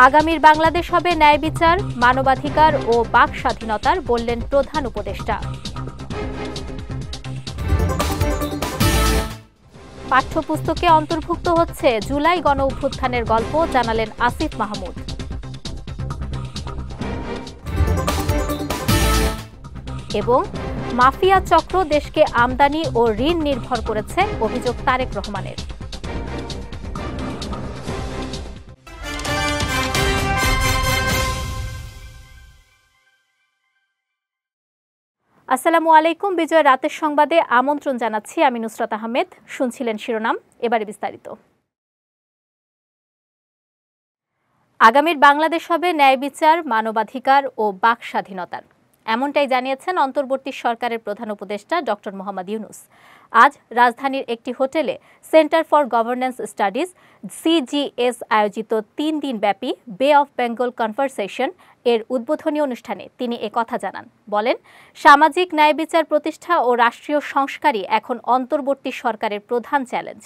আগামীর বাংলাদেশ হবে ন্যায় বিচার, মানবাধিকার ও বাক স্বাধীনতার, বললেন প্রধান উপদেষ্টা। পাঠ্যপুস্তকে অন্তর্ভুক্ত হচ্ছে জুলাই গণ অভ্যুত্থানের গল্প, জানালেন আসিফ মাহমুদ। এবং মাফিয়া চক্র দেশকে আমদানি ও ঋণ নির্ভর করেছে, অভিযোগ তারেক রহমানের। আসসালামু আলাইকুম। বিজয় রাতের সংবাদে আমন্ত্রণ জানাচ্ছি, আমি নুসরাত আহমেদ। শুনছিলেন শিরোনাম, এবারে বিস্তারিত। আগামীর বাংলাদেশ হবে ন্যায় বিচার, মানবাধিকার ও বাক স্বাধীনতার, এমনটাই জানিয়েছেন অন্তর্বর্তী সরকারের প্রধান উপদেষ্টা ডক্টর মোহাম্মদ ইউনূস। আজ রাজধানীর একটি হোটেলে centre for governance studies CGS আয়োজিত 3 দিনব্যাপী বে অফ বেঙ্গল কনভারসেশন এর উদ্বোধনী অনুষ্ঠানে তিনি একথা জানান। বলেন, সামাজিক ন্যায় বিচার প্রতিষ্ঠা ও রাষ্ট্রীয় সংস্কারই এখন অন্তর্বর্তী সরকারের প্রধান চ্যালেঞ্জ।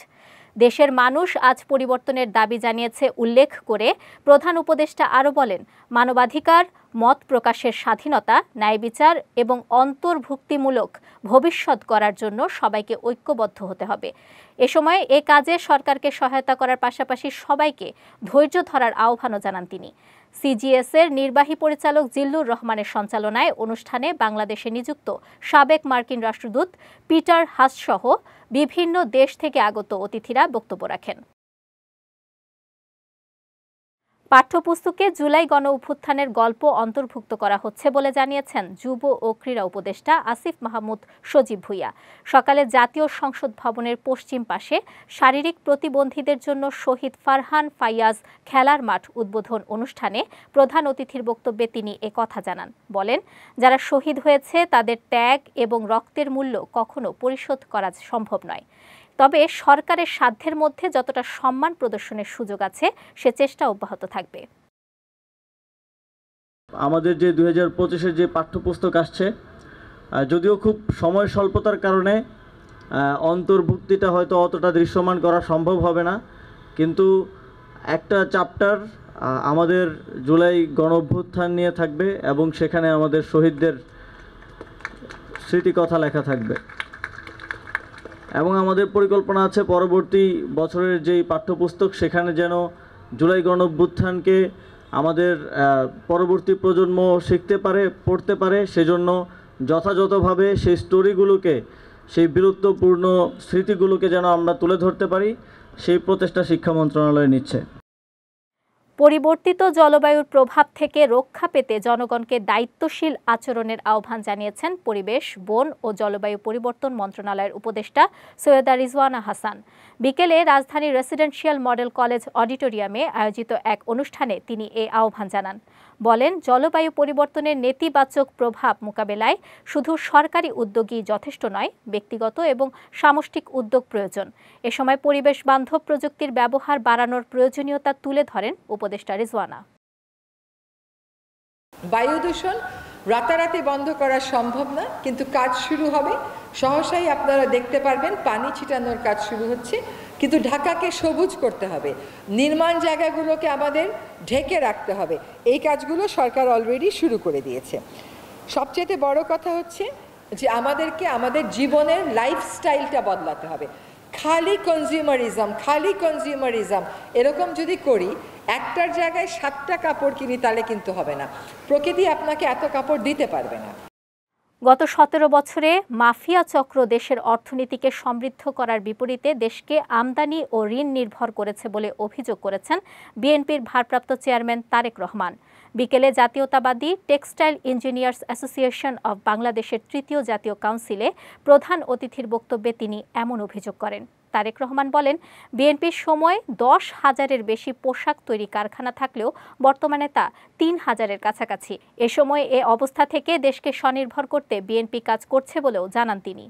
দেশের মানুষ আজ পরিবর্তনের দাবি জানিয়েছে উল্লেখ করে প্রধান উপদেষ্টা আরও বলেন, মানবাধিকার, মত প্রকাশের স্বাধীনতা, ন্যায় বিচার এবং অন্তর্ভুক্তিমূলক ভবিষ্যৎ গড়ার জন্য সবাইকে ঐক্যবদ্ধ হতে হবে। এ সময় এ কাজে সরকারকে সহায়তা করার পাশাপাশি সবাইকে ধৈর্য ধরার আহ্বানও জানান তিনি। CGS এর নির্বাহী পরিচালক জিল্লুর রহমানের সঞ্চালনায় অনুষ্ঠানে বাংলাদেশে নিযুক্ত সাবেক মার্কিন রাষ্ট্রদূত পিটার হাস সহ বিভিন্ন দেশ থেকে আগত অতিথিরা বক্তব্য রাখেন। পাঠ্যপুস্তকে জুলাই গণ অভ্যুত্থানের গল্প অন্তর্ভুক্ত করা হচ্ছে বলে জানিয়েছেন যুব ও ক্রীড়া উপদেষ্টা আসিফ মাহমুদ সজীব ভুইয়া। সকালে জাতীয় সংসদ ভবনের পশ্চিম পাশে শারীরিক প্রতিবন্ধীদের জন্য শহীদ ফারহান ফাইয়াজ খেলার মাঠ উদ্বোধন অনুষ্ঠানে প্রধান অতিথির বক্তব্যে তিনি একথা জানান। বলেন, যারা শহীদ হয়েছে তাদের ত্যাগ এবং রক্তের মূল্য কখনো পরিশোধ করা সম্ভব নয়। তবে সরকারের সাধ্যের মধ্যে যতটা সম্মান প্রদর্শনের সুযোগ আছে সে চেষ্টা অব্যাহত থাকবে। আমাদের যে 2025-এর যে পাঠ্যপুস্তক আসছে, যদিও খুব সময় স্বল্পতার কারণে অন্তর্ভুক্তিটা হয়তো অতটা দৃশ্যমান করা সম্ভব হবে না, কিন্তু একটা চ্যাপ্টার আমাদের জুলাই গণ অভ্যুত্থান নিয়ে থাকবে এবং সেখানে আমাদের শহীদদের স্মৃতিকথা লেখা থাকবে। এবং আমাদের পরিকল্পনা আছে পরবর্তী বছরের যেই পাঠ্যপুস্তক, সেখানে যেন জুলাই গণ অভ্যুত্থানকে আমাদের পরবর্তী প্রজন্ম শিখতে পারে, পড়তে পারে, সেজন্য যথাযথভাবে সেই স্টোরিগুলোকে, সেই বীরত্বপূর্ণ স্মৃতিগুলোকে যেন আমরা তুলে ধরতে পারি, সেই প্রচেষ্টা শিক্ষা মন্ত্রণালয় নিচ্ছে। পরিবর্তিত জলবায়ুর প্রভাব থেকে রক্ষা পেতে জনগণকে দায়িত্বশীল আচরণের আহ্বান জানিয়েছেন পরিবেশ, বন ও জলবায়ু পরিবর্তন মন্ত্রণালয়ের উপদেষ্টা সৈয়দা রিজওয়ানা হাসান। বিকেলে রাজধানীর রেসিডেন্সিয়াল মডেল কলেজ অডিটোরিয়ামে আয়োজিত এক অনুষ্ঠানে তিনি এই আহ্বান জানান। বলেন, জলবায়ু পরিবর্তনের নেতিবাচক প্রভাব মোকাবেলায় শুধু সরকারি উদ্যোগই যথেষ্ট নয়, ব্যক্তিগত এবং সামষ্টিক উদ্যোগ প্রয়োজন। এ সময় পরিবেশ বান্ধব প্রযুক্তির ব্যবহার বাড়ানোর প্রয়োজনীয়তা তুলে ধরেন উপদেষ্টা রিজওয়ানা। বায়ু দূষণ রাতারাতি বন্ধ করা সম্ভব না, কিন্তু কাজ শুরু হবে। সহসাই আপনারা দেখতে পারবেন পানি ছিটানোর কাজ শুরু হচ্ছে, কিন্তু ঢাকাকে সবুজ করতে হবে, নির্মাণ জায়গাগুলোকে আমাদের ঢেকে রাখতে হবে। এই কাজগুলো সরকার অলরেডি শুরু করে দিয়েছে। সবচেয়ে বড় কথা হচ্ছে যে আমাদেরকে আমাদের জীবনের লাইফস্টাইলটা বদলাতে হবে। খালি কনজিউমারিজম এরকম যদি করি, একটার জায়গায় 7টা কাপড় কিনি, তাহলে কিন্তু হবে না। প্রকৃতি আপনাকে এত কাপড় দিতে পারবে না। গত 17 বছরে মাফিয়া চক্র দেশের অর্থনীতিকে সমৃদ্ধ করার বিপরীতে দেশকে আমদানি ও ঋণ নির্ভর করেছে বলে অভিযোগ করেছেন বিএনপির ভারপ্রাপ্ত চেয়ারম্যান তারেক রহমান। বিকেলে জাতীয়তাবাদী টেক্সটাইল ইঞ্জিনিয়ার্স অ্যাসোসিয়েশন অব বাংলাদেশের 3য় জাতীয় কাউন্সিলে প্রধান অতিথির বক্তব্যে তিনি এমন অভিযোগ করেন। তারেক রহমান বলেন, বিএনপির সময় 10,000-এর বেশি পোশাক তৈরি কারখানা থাকলেও বর্তমানে তা 3,000-এর কাছাকাছি। এ সময় এ অবস্থা থেকে দেশকে স্বনির্ভর করতে বিএনপি কাজ করছে বলেও জানান তিনি।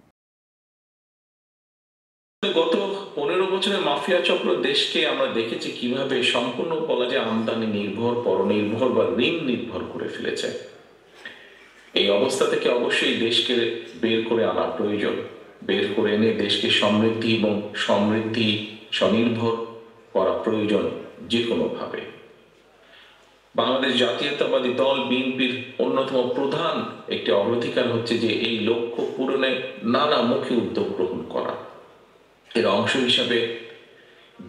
গত 15 বছরে মাফিয়া চক্র দেশকে আমরা দেখেছি কিভাবে সম্পূর্ণ বলা যায় আমদানি নির্ভর, পরনির্ভর বা ঋণ নির্ভর করে ফেলেছে। এই অবস্থা থেকে অবশ্যই দেশকে বের করে আনা প্রয়োজন। বের করে এনে দেশকে সমৃদ্ধি এবং স্বনির্ভর করা প্রয়োজন যে কোনোভাবে। বাংলাদেশ জাতীয়তাবাদী দল বিএনপির অন্যতম প্রধান একটি অগ্রাধিকার হচ্ছে যে এই লক্ষ্য পূরণে নানামুখী উদ্যোগ গ্রহণ করা। এর অংশ হিসাবে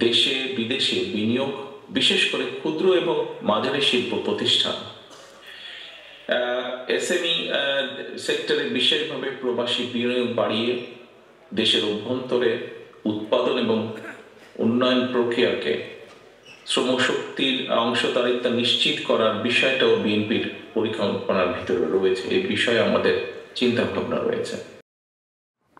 দেশে বিদেশে বিনিয়োগ, বিশেষ করে ক্ষুদ্র এবং মাঝারি শিল্প প্রতিষ্ঠান, এসএমই সেক্টরে বিশেষভাবে প্রবাসী বিনিয়োগ বাড়িয়ে দেশের অভ্যন্তরে উৎপাদন এবং উন্নয়ন প্রক্রিয়াকে শ্রমশক্তির অংশদারিত্ব নিশ্চিত করার বিষয়টাও বিএনপির পরিকল্পনার ভিতরে রয়েছে। এই বিষয়ে আমাদের চিন্তা ভাবনা রয়েছে।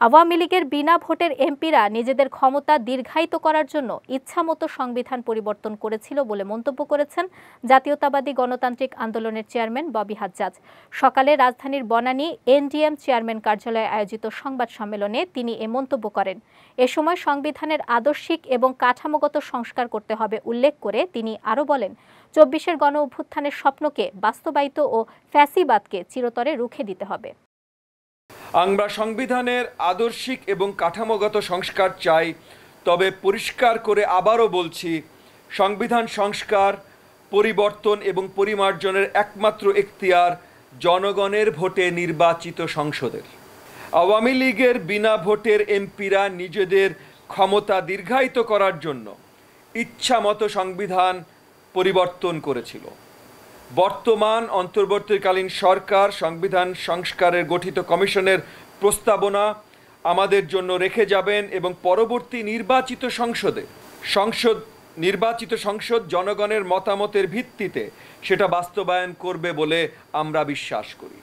আওয়ামী লীগের বিনা ভোটের এমপিরা নিজেদের ক্ষমতা দীর্ঘায়িত করার জন্য ইচ্ছামতো সংবিধান পরিবর্তন করেছিল বলে মন্তব্য করেছেন জাতীয়তাবাদী গণতান্ত্রিক আন্দোলনের চেয়ারম্যান ববি হাজ্জাজ। সকালে রাজধানীর বনানী এনডিএম চেয়ারম্যান কার্যালয়ে আয়োজিত সংবাদ সম্মেলনে তিনি এ মন্তব্য করেন। এ সময় সংবিধানের আদর্শিক এবং কাঠামোগত সংস্কার করতে হবে উল্লেখ করে তিনি আরও বলেন, ২৪-এর গণ অভ্যুত্থানের স্বপ্নকে বাস্তবায়িত ও ফ্যাসিবাদকে চিরতরে রুখে দিতে হবে। আমরা সংবিধানের আদর্শিক এবং কাঠামোগত সংস্কার চাই, তবে পরিষ্কার করে আবারও বলছি, সংবিধান সংস্কার, পরিবর্তন এবং পরিমার্জনের একমাত্র এখতিয়ার জনগণের ভোটে নির্বাচিত সংসদের। আওয়ামী লীগের বিনা ভোটের এমপিরা নিজেদের ক্ষমতা দীর্ঘায়িত করার জন্য ইচ্ছামতো সংবিধান পরিবর্তন করেছিল। বর্তমান অন্তর্বর্তীকালীন সরকার সংবিধান সংস্কারের গঠিত কমিশনের প্রস্তাবনা আমাদের জন্য রেখে যাবেন এবং পরবর্তী নির্বাচিত সংসদ জনগণের মতামতের ভিত্তিতে সেটা বাস্তবায়ন করবে বলে আমরা বিশ্বাস করি।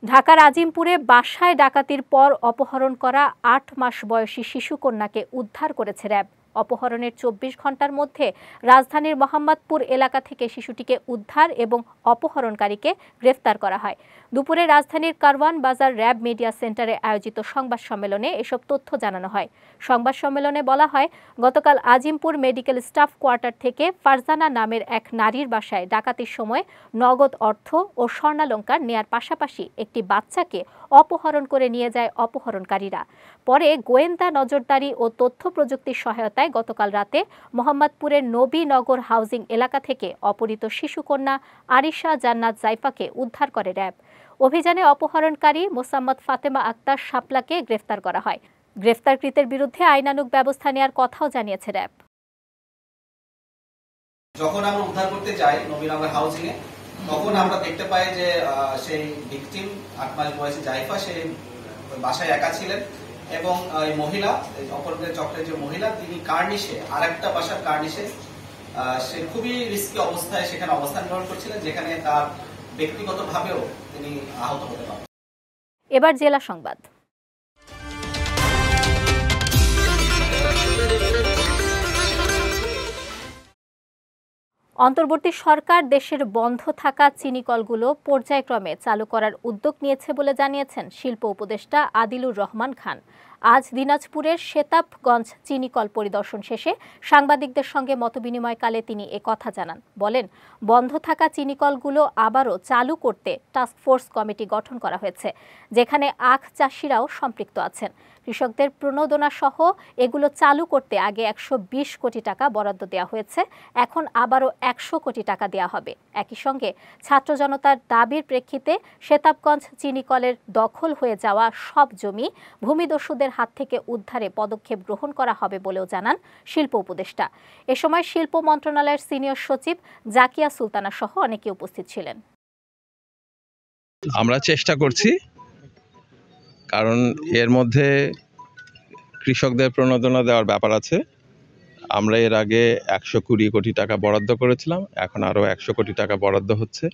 ঢাকার আজিমপুরে বাসায় ডাকাতির পর অপহরণ করা ৮ মাস বয়সী শিশুকন্যাকে উদ্ধার করেছে র্যাব। অপহরণের ২৪ ঘন্টার মধ্যে রাজধানীর মোহাম্মদপুর এলাকা থেকে শিশুটিকে উদ্ধার এবং অপহরণকারীকে গ্রেফতার করা হয়। দুপুরে রাজধানীর কারওয়ান বাজার র্যাব মিডিয়া সেন্টারে আয়োজিত সংবাদ সম্মেলনে এসব তথ্য জানানো হয়। সংবাদ সম্মেলনে বলা হয়, গতকাল আজিমপুর মেডিকেল স্টাফ কোয়ার্টার থেকে ফারজানা নামের এক নারীর বাসায় ডাকাতির সময় নগদ অর্থ ও স্বর্ণালংকার নেয়ার পাশাপাশি একটি বাচ্চাকে অপহরণ করে নিয়ে যায় অপহরণকারীরা। পরে গোয়েন্দা নজরদারি ও তথ্য প্রযুক্তির সহায়তায় গতকাল রাতে মোহাম্মদপুরের নবীনগর হাউজিং এলাকা থেকে অপহৃত শিশুকন্যা আরিশা জান্নাত জাইফাকে উদ্ধার করে র্যাব। অভিযানে অপহরণকারী মোসাম্মদ ফাতেমা আক্তার শাপলাকে গ্রেফতার করা হয়। গ্রেফতারকৃতের বিরুদ্ধে আইনানুগ ব্যবস্থা নেওয়ার কথাও জানিয়েছে র্যাব। যখন আমরা উদ্ধার করতে যাই নবীনগর হাউজিং এ, তখন আমরা দেখতে পাই যে সেই ভিকটিম ৮ মাস বয়সী জাইফা সে বাসায় একা ছিলেন এবং মহিলা অপরাধের চক্রের যে মহিলা তিনি কার্নিশে আরেকটা বাসার কার্নিশে সে খুবই রিস্কি অবস্থায় সেখানে অবস্থান গ্রহণ করছিলেন, যেখানে তার ব্যক্তিগতভাবেও তিনি আহত হতে পারেন। এবার জেলা সংবাদ। অন্তর্বর্তী সরকার দেশের বন্ধ থাকা চিনিকলগুলো পর্যায়ক্রমে চালু করার উদ্যোগ নিয়েছে বলে জানিয়েছেন শিল্প উপদেষ্টা আদিলুর রহমান খান। আজ দিনাজপুরের শেতাবগঞ্জ চিনিকল পরিদর্শন শেষে সাংবাদিকদের সঙ্গে মতবিনিময়কালে তিনি কথা জানান। বলেন, বন্ধ থাকা চিনিকলগুলো আবারও চালু করতে টাস্কফোর্স কমিটি গঠন করা হয়েছে, যেখানে আখ চাষিরাও সম্পৃক্ত আছেন। কৃষকদের প্রণোদনা সহ এগুলো চালু করতে আগে ১২০ কোটি টাকা বরাদ্দ দেওয়া হয়েছে, এখন আবারও ১০০ কোটি টাকা দেওয়া হবে। একই সঙ্গে ছাত্র জনতার দাবির প্রেক্ষিতে শেতাবগঞ্জ চিনিকলের দখল হয়ে যাওয়া সব জমি ভূমিদস্যুদের হাত থেকে উদ্ধারে পদক্ষেপ গ্রহণ করা হবে বলেও জানান শিল্প উপদেষ্টা। এ সময় শিল্প মন্ত্রণালয়ের সিনিয়র সচিব জাকিয়া সুলতানা সহ অনেকে উপস্থিত ছিলেন। আমরা চেষ্টা করছি, কারণ এর মধ্যে কৃষকদের প্রণোদনা দেওয়ার ব্যাপার আছে। আমরা এর আগে ১২০ কোটি টাকা বরাদ্দ করেছিলাম, এখন আরও ১০০ কোটি টাকা বরাদ্দ হচ্ছে।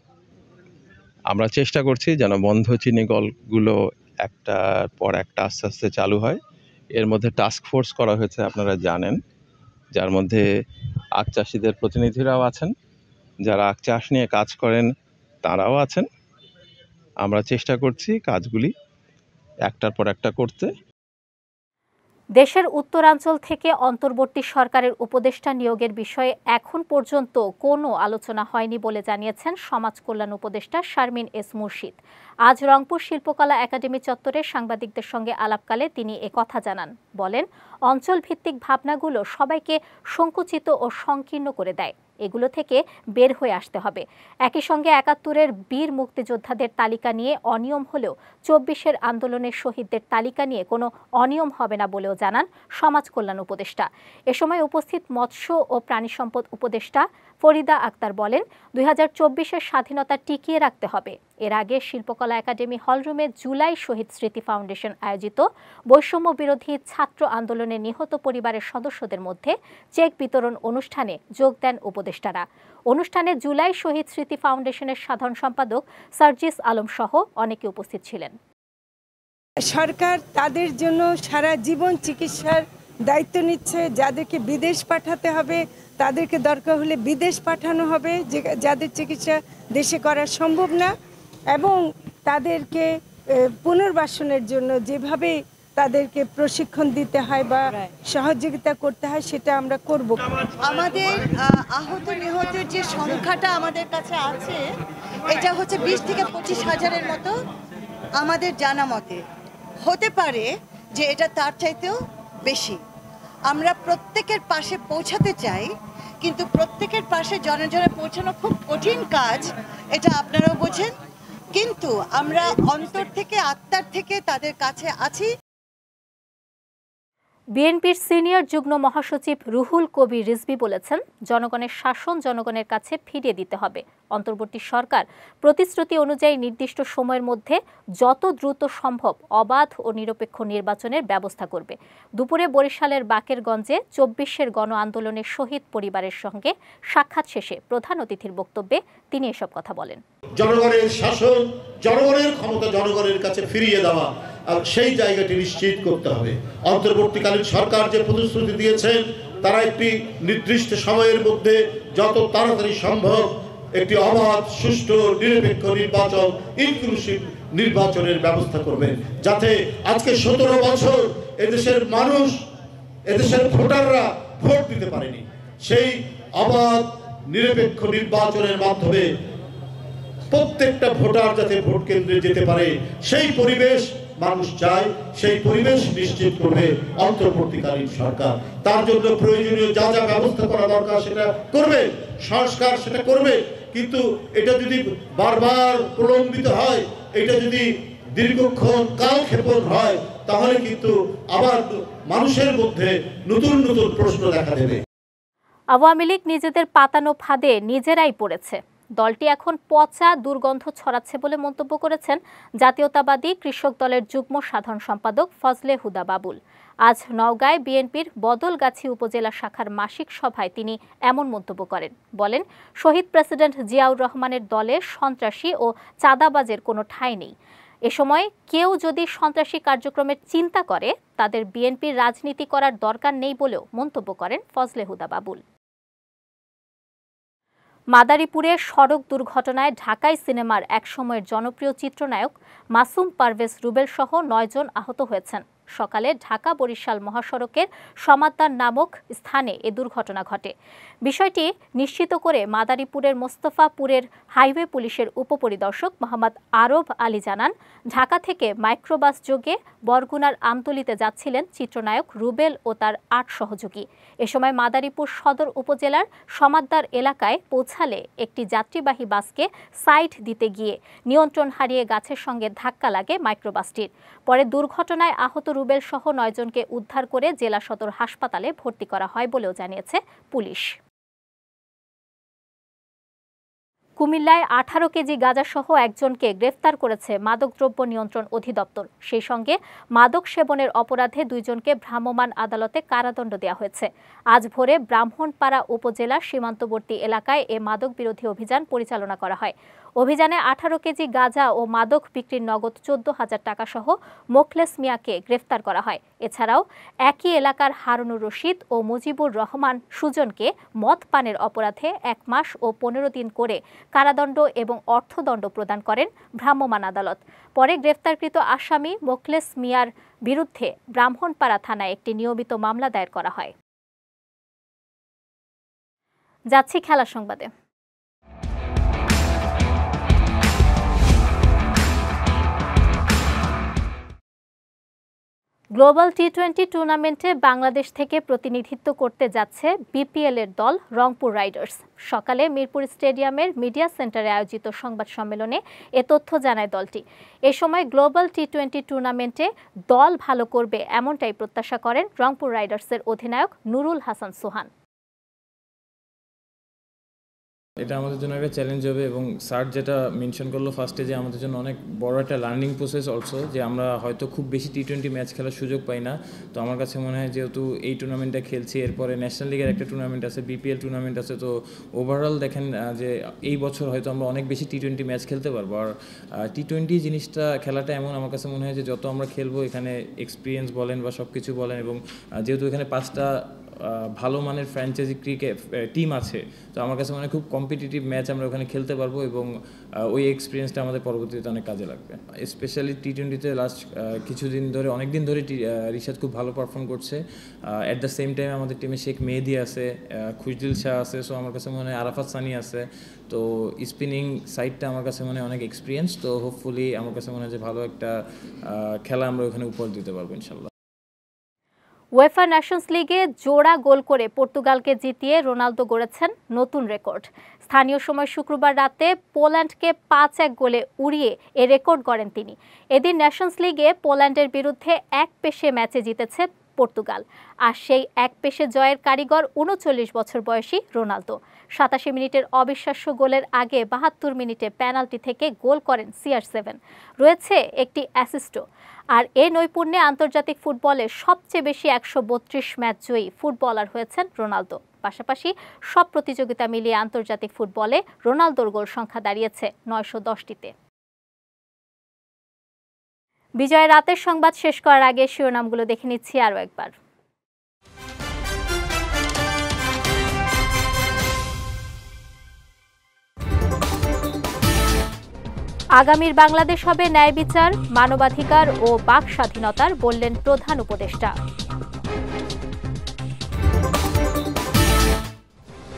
আমরা চেষ্টা করছি যেন বন্ধ চিনিকলগুলো একটার পর একটা আস্তে আস্তে চালু হয়। এর মধ্যে টাস্ক ফোর্স করা হয়েছে, আপনারা জানেন, যার মধ্যে আখ চাষিদের প্রতিনিধিরাও আছেন, যারা আখ চাষ নিয়ে কাজ করেন তারাও আছেন। আমরা চেষ্টা করছি কাজগুলি একটার পর একটা করতে। দেশের উত্তরাঞ্চল থেকে অন্তর্বর্তী সরকারের উপদেষ্টা নিয়োগের বিষয়ে এখন পর্যন্ত কোনো আলোচনা হয়নি বলে জানিয়েছেন সমাজ কল্যাণ উপদেষ্টা শারমিন এস মুর্শিদ। আজ রংপুর শিল্পকলা একাডেমি চত্বরে সাংবাদিকদের সঙ্গে আলাপকালে তিনি কথা জানান। বলেন, অঞ্চল ভিত্তিক ভাবনাগুলো সবাইকে সংকুচিত ও সংকীর্ণ করে দেয়। এগুলো থেকে বের হয়ে আসতে হবে। একই সঙ্গে ৭১-এর বীর মুক্তিযোদ্ধাদের তালিকা নিয়ে অনিয়ম হলেও ২৪-এর আন্দোলনের শহীদদের তালিকা নিয়ে কোনো অনিয়ম হবে না বলেও জানান সমাজ কল্যাণ উপদেষ্টা। এ সময় উপস্থিত মৎস্য ও প্রাণী সম্পদ উপদেষ্টা ফরিদা আক্তার বলেন, ২০২৪-এর স্বাধীনতা টিকিয়ে রাখতে হবে। এর আগে শিল্পকলা একাডেমি হলরুমে জুলাই শহীদ স্মৃতি ফাউন্ডেশন আয়োজিত বৈষম্য বিরোধী ছাত্র আন্দোলনে নিহত পরিবারের সদস্যদের মধ্যে চেক বিতরণ অনুষ্ঠানে যোগ দেন উপদেষ্টারা। অনুষ্ঠানে জুলাই শহীদ স্মৃতি ফাউন্ডেশনের সাধারণ সম্পাদক সার্জিস আলম সহ অনেকে উপস্থিত ছিলেন। সরকার তাদের জন্য সারা জীবন চিকিৎসার দায়িত্ব নিচ্ছে। যাদেরকে বিদেশ পাঠাতে হবে তাদেরকে দরকার হলে বিদেশ পাঠানো হবে, যাদের চিকিৎসা দেশে করা সম্ভব না, এবং তাদেরকে পুনর্বাসনের জন্য যেভাবে তাদেরকে প্রশিক্ষণ দিতে হয় বা সহযোগিতা করতে হয় সেটা আমরা করব। আমাদের আহত নিহতের যে সংখ্যাটা আমাদের কাছে আছে এটা হচ্ছে ২০ থেকে ২৫ হাজারের মতো আমাদের জানা মতে। হতে পারে যে এটা তার চাইতেও বেশি। আমরা প্রত্যেকের পাশে পৌঁছাতে চাই, কিন্তু প্রত্যেকের পাশে জনে জনে পৌঁছানো খুব কঠিন কাজ, এটা আপনারাও বোঝেন। কিন্তু আমরা অন্তর থেকে আত্মার থেকে তাদের কাছে আছি। বিএনপির সিনিয়র যুগ্ম মহাসচিব রুহুল কবির রিজভী বলেছেন, জনগণের শাসন জনগণের কাছে ফিরিয়ে দিতে হবে। অন্তর্বর্তী সরকার প্রতিশ্রুতি অনুযায়ী নির্দিষ্ট সময়ের মধ্যে যত দ্রুত সম্ভব অবাধ ও নিরপেক্ষ নির্বাচনের ব্যবস্থা করবে। দুপুরে বরিশালের বাকেরগঞ্জে ২৪-এর গণ আন্দোলনের শহীদ পরিবারের সঙ্গে সাক্ষাৎ শেষে প্রধান অতিথির বক্তব্যে তিনি এসব কথা বলেন। জনগণের শাসন, জনগণের ক্ষমতা জনগণের কাছে ফিরিয়ে দেওয়া, আর সেই জায়গাটি নিশ্চিত করতে হবে। অন্তর্বর্তীকালীন সরকার যে প্রতিশ্রুতি দিয়েছেন, তারা একটি নির্দিষ্ট সময়ের মধ্যে যত তাড়াতাড়ি সম্ভব একটি অবাধ, সুষ্ঠু, নিরপেক্ষ নির্বাচন, ইনক্লুসিভ নির্বাচনের ব্যবস্থা করবেন, যাতে আজকে ১৭ বছর এদেশের মানুষ, এদেশের ভোটাররা ভোট দিতে পারেনি, সেই অবাধ নিরপেক্ষ নির্বাচনের মাধ্যমে প্রত্যেকটা ভোটার যাতে ভোট কেন্দ্রে যেতে পারে সেই পরিবেশ মানুষ চায়। সেই পরিবেশ নিশ্চিত করবে অন্তর্বর্তীকালীন সরকার। তার জন্য প্রয়োজনীয় যা যা ব্যবস্থা করা দরকার সেটা করবে, সংস্কার সেটা করবে। কিন্তু এটা যদি বারবার প্রলম্বিত হয়, এটা যদি দীর্ঘক্ষণ কালক্ষেপণ হয়, তাহলে কিন্তু আবার মানুষের মধ্যে নতুন নতুন প্রশ্ন দেখা দেবে। আওয়ামী লীগ নিজেদের পাতানো ফাঁদে নিজেরাই পড়েছে। দলটি এখন পচা দুর্গন্ধ ছড়াচ্ছে বলে মন্তব্য করেছেন জাতীয়তাবাদী কৃষক দলের যুগ্ম সাধারণ সম্পাদক ফজলে হুদা বাবুল। আজ নওগাঁয় বিএনপির বদলগাছি উপজেলা শাখার মাসিক সভায় তিনি এমন মন্তব্য করেন। বলেন, শহীদ প্রেসিডেন্ট জিয়াউর রহমানের দলে সন্ত্রাসী ও চাঁদাবাজের কোনো ঠাঁই নেই। এ সময় কেউ যদি সন্ত্রাসী কার্যক্রমের চিন্তা করে, তাদের বিএনপির রাজনীতি করার দরকার নেই বলেও মন্তব্য করেন ফজলে হুদা বাবুল। মাদারীপুরে সড়ক দুর্ঘটনায় ঢাকাই সিনেমার একসময়ের জনপ্রিয় চিত্রনায়ক মাসুম পারভেজ রুবেল সহ ৯ জন আহত হয়েছেন। সকালে ঢাকা বরিশাল মহাসড়কের সমাদ্দার নামক স্থানে এ দুর্ঘটনা ঘটে। বিষয়টি নিশ্চিত করে মাদারীপুরের মোস্তফাপুরের হাইওয়ে পুলিশের উপপরিদর্শক মোহাম্মদ আরব আলী জানান, ঢাকা থেকে মাইক্রোবাস যোগে বরগুনার আমতলীতে যাচ্ছিলেন চিত্রনায়ক রুবেল ও তার ৮ সহযোগী। এ সময় মাদারীপুর সদর উপজেলার সমাদ্দার এলাকায় পৌঁছালে একটি যাত্রীবাহী বাসকে সাইড দিতে গিয়ে নিয়ন্ত্রণ হারিয়ে গাছের সঙ্গে ধাক্কা লাগে মাইক্রোবাসটির। পরে দুর্ঘটনায় আহত রুবেল সহ ৯ জনকে উদ্ধার করে জেলা সদর হাসপাতালে ভর্তি করা হয় বলেও জানিয়েছে পুলিশ। কুমিল্লায় 18 কেজি গাঁজাসহ একজনকে গ্রেফতার করেছে মাদকদ্রব্য নিয়ন্ত্রণ অধিদপ্তর। সেই সঙ্গে মাদক সেবনের অপরাধে 2 জনকে ভ্রাম্যমাণ আদালতে কারাদণ্ড দেওয়া হয়েছে। আজ ভোরে ব্রাহ্মণপাড়া উপজেলার সীমান্তবর্তী এলাকায় এ মাদক বিরোধী অভিযান পরিচালনা করা হয়। অভিযানে 18 কেজি গাঁজা ও মাদক বিক্রির নগদ 14,000 টাকা সহ মোখলেস মিয়াকে গ্রেফতার করা হয়। এছাড়াও একই এলাকার হারুনুর রশিদ ও মুজিবুর রহমান সুজনকে মদ পানের অপরাধে 1 মাস ও 15 দিন করে কারাদণ্ড এবং অর্থদণ্ড প্রদান করেন ভ্রাম্যমাণ আদালত। পরে গ্রেফতারকৃত আসামি মোখলেস মিয়ার বিরুদ্ধে ব্রাহ্মণপাড়া থানায় একটি নিয়মিত মামলা দায়ের করা হয়। যাচ্ছি খেলা সংবাদে। গ্লোবাল টি-20 টুর্নামেন্টে বাংলাদেশ থেকে প্রতিনিধিত্ব করতে যাচ্ছে বিপিএল এর দল রংপুর রাইডার্স। সকালে মিরপুর স্টেডিয়ামের মিডিয়া সেন্টারে আয়োজিত সংবাদ সম্মেলনে এ তথ্য জানায় দলটি। এ সময় গ্লোবাল টি-20 টুর্নামেন্টে দল ভালো করবে এমনটাই প্রত্যাশা করেন রংপুর রাইডার্সের অধিনায়ক নুরুল হাসান সোহান। এটা আমাদের জন্য একটা চ্যালেঞ্জ হবে এবং স্যার যেটা মেনশন করলো ফার্স্টে যে আমাদের জন্য অনেক বড় একটা লার্নিং প্রসেস অলসো, যে আমরা হয়তো খুব বেশি টি-20 ম্যাচ খেলার সুযোগ পাই না। তো আমার কাছে মনে হয় যেহেতু এই টুর্নামেন্টটা খেলছি, এরপরে ন্যাশনাল লিগের একটা টুর্নামেন্ট আছে, বিপিএল টুর্নামেন্ট আছে, তো ওভারঅল দেখেন যে এই বছর হয়তো আমরা অনেক বেশি টি-20 ম্যাচ খেলতে পারবো। আর টি-20 জিনিসটা খেলাটা এমন, আমার কাছে মনে হয় যে যত আমরা খেলবো এখানে এক্সপিরিয়েন্স বলেন বা সব কিছু বলেন, এবং যেহেতু এখানে 5টা ভালো মানের ফ্র্যাঞ্চাইজি ক্রিকেট টিম আছে, তো আমার কাছে মনে হয় খুব কম্পিটিটিভ ম্যাচ আমরা ওখানে খেলতে পারবো এবং ওই এক্সপিরিয়েন্সটা আমাদের পরবর্তীতে অনেক কাজে লাগবে। স্পেশালি টি-20তে লাস্ট কিছুদিন ধরে, অনেকদিন ধরে রিশাদ খুব ভালো পারফর্ম করছে। অ্যাট দ্য সেম টাইম আমাদের টিমে শেখ মেহেদি আছে, খুশদিল শাহ আছে, সো আমার কাছে মনে হয় আরাফাত সানি আছে। তো স্পিনিং সাইডটা আমার কাছে মনে হয় অনেক এক্সপিরিয়েন্স। তো হোপফুলি আমার কাছে মনে হয় যে ভালো একটা খেলা আমরা ওখানে উপহার দিতে পারবো ইনশাল্লাহ। উয়েফা নেশনস লিগে জোড়া গোল করে পর্তুগালকে জিতিয়ে রোনালদো গড়েছেন নতুন রেকর্ড। স্থানীয় সময় শুক্রবার রাতে পোল্যান্ডকে 5-1 গোলে উড়িয়ে এ রেকর্ড গড়েন তিনি। এদিন নেশনস লিগে পোল্যান্ডের বিরুদ্ধে এক পেশে ম্যাচে জিতেছে পর্তুগাল। আর সেই এক পেশে জয়ের কারিগর 39 বছর বয়সী রোনালদো। 87 মিনিটের অবিশ্বাস্য গোলের আগে 72 মিনিটে পেনাল্টি থেকে গোল করেন CR7। রয়েছে একটি অ্যাসিস্টও। আর এই নৈপুণ্যে আন্তর্জাতিক ফুটবলে সবচেয়ে বেশি 132 ম্যাচ জয়ী ফুটবলার হয়েছেন রোনালদো। পাশাপাশি সব প্রতিযোগিতা মিলিয়ে আন্তর্জাতিক ফুটবলে রোনালদোর গোল সংখ্যা দাঁড়িয়েছে 910টিতে। বিজয় রাতের সংবাদ শেষ করার আগে শিরোনামগুলো দেখে নিচ্ছি আরও একবার। আগামীর বাংলাদেশ হবে ন্যায় বিচার, মানবাধিকার ও বাক স্বাধীনতার, বললেন প্রধান উপদেষ্টা।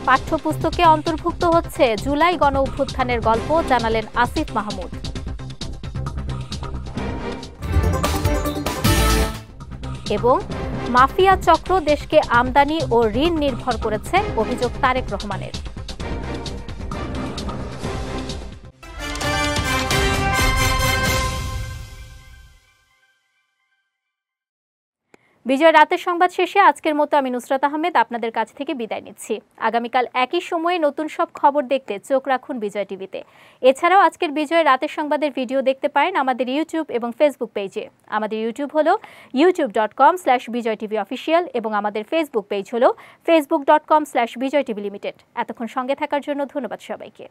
পাঠ্যপুস্তকে অন্তর্ভুক্ত হচ্ছে জুলাই গণ অভ্যুত্থানের গল্প, জানালেন আসিফ মাহমুদ। এবং মাফিয়া চক্র দেশকে আমদানি ও ঋণ নির্ভর করেছে, অভিযোগ তারেক রহমানের। বিজয় রাতের সংবাদ শেষে আজকের মতো আমি নুসরাত আহমেদ আপনাদের কাছ থেকে বিদায় নিচ্ছি। আগামীকাল একই সময়ে নতুন সব খবর দেখতে চোখ রাখুন বিজয় টিভিতে। এছাড়াও আজকের বিজয় রাতের সংবাদের ভিডিও দেখতে পারেন আমাদের ইউটিউব এবং ফেসবুক পেজে। আমাদের ইউটিউব হলো youtube.com/bijytvofficial এবং আমাদের ফেসবুক পেজ হলো facebook.com/bijytvlimited। এতক্ষণ সঙ্গে থাকার জন্য ধন্যবাদ সবাইকে।